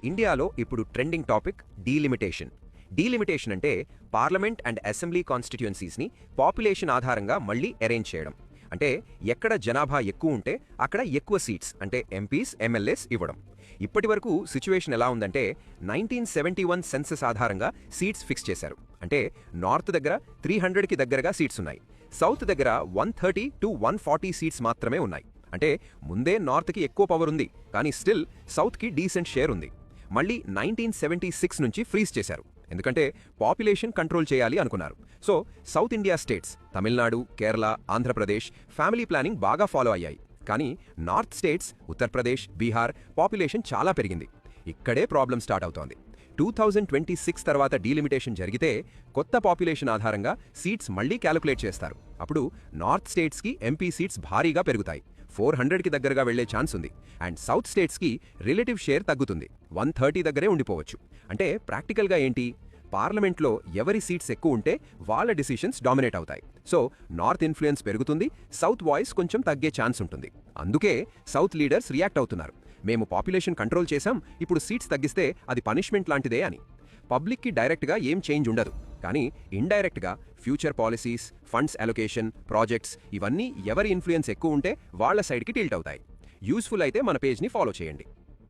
ఇండియాలో ఇప్పుడు trending topic delimitation. Delimitation అంటే పార్లమెంట్ అండ్ అసెంబ్లీ కాన్స్టిట్యుయెన్సీస్ని పాపులేషన్ ఆధారంగా మళ్ళీ అరేంజ్ చేయడం. అంటే ఎక్కడ జనాభా ఎక్కువ ఉంటే అక్కడ ఎక్కువ సీట్స్ అంటే ఎంపీస్ ఎమ్మెల్యేస్ ఇవ్వడం. ఇప్పటి వరకు సిచ్యువేషన్ ఎలా ఉందంటే 1971 సెన్సస్ ఆధారంగా సీట్స్ ఫిక్స్ చేశారు. అంటే నార్త్ దగ్గర 300కి దగ్గరగా సీట్స్ ఉన్నాయి, సౌత్ దగ్గర 130 to 140 సీట్స్ మాత్రమే ఉన్నాయి. అంటే ముందే నార్త్కి ఎక్కువ పవర్ ఉంది, కానీ స్టిల్ సౌత్కి డీసెంట్ షేర్ ఉంది. మళ్ళీ 1976 నుంచి ఫ్రీజ్ చేశారు, ఎందుకంటే పాపులేషన్ కంట్రోల్ చేయాలి అనుకున్నారు. So south India states Tamil Nadu, Kerala, Andhra Pradesh family planning బాగా ఫాలో అయ్యాయి. కానీ north states Uttar Pradesh, Bihar population చాలా పెరిగింది. ఇక్కడే ప్రాబ్లం స్టార్ట్ అవుతోంది. 2026 తర్వాత డీలిమిటేషన్ జరిగితే కొత్త పాపులేషన్ ఆధారంగా సీట్స్ మళ్లీ క్యాలిక్యులేట్ చేస్తారు. అప్పుడు నార్త్ స్టేట్స్కి ఎంపీ సీట్స్ భారీగా పెరుగుతాయి, 400కి దగ్గరగా వెళ్లే ఛాన్స్ ఉంది. అండ్ సౌత్ స్టేట్స్కి రిలేటివ్ షేర్ తగ్గుతుంది, 130 దగ్గరే ఉండిపోవచ్చు. అంటే ప్రాక్టికల్గా ఏంటి, పార్లమెంట్లో ఎవరి సీట్స్ ఎక్కువ ఉంటే వాళ్ళ డిసిషన్స్ డామినేట్ అవుతాయి. సో నార్త్ ఇన్ఫ్లుయెన్స్ పెరుగుతుంది, సౌత్ వాయిస్ కొంచెం తగ్గే ఛాన్స్ ఉంటుంది. అందుకే సౌత్ లీడర్స్ రియాక్ట్ అవుతున్నారు. మేము పాపులేషన్ కంట్రోల్ చేశాం, ఇప్పుడు సీట్స్ తగ్గిస్తే అది పనిష్మెంట్ లాంటిదే అని. పబ్లిక్కి డైరెక్ట్గా ఏం చేంజ్ ఉండదు, కానీ ఇండైరెక్ట్గా future policies, funds allocation, projects ఇవన్నీ ఎవరి ఇన్ఫ్లుయెన్స్ ఎక్కువ ఉంటే వాళ్ళ సైడ్కి టిల్ట్ అవుతాయి. యూస్ఫుల్ అయితే మన పేజ్ని ఫాలో చేయండి.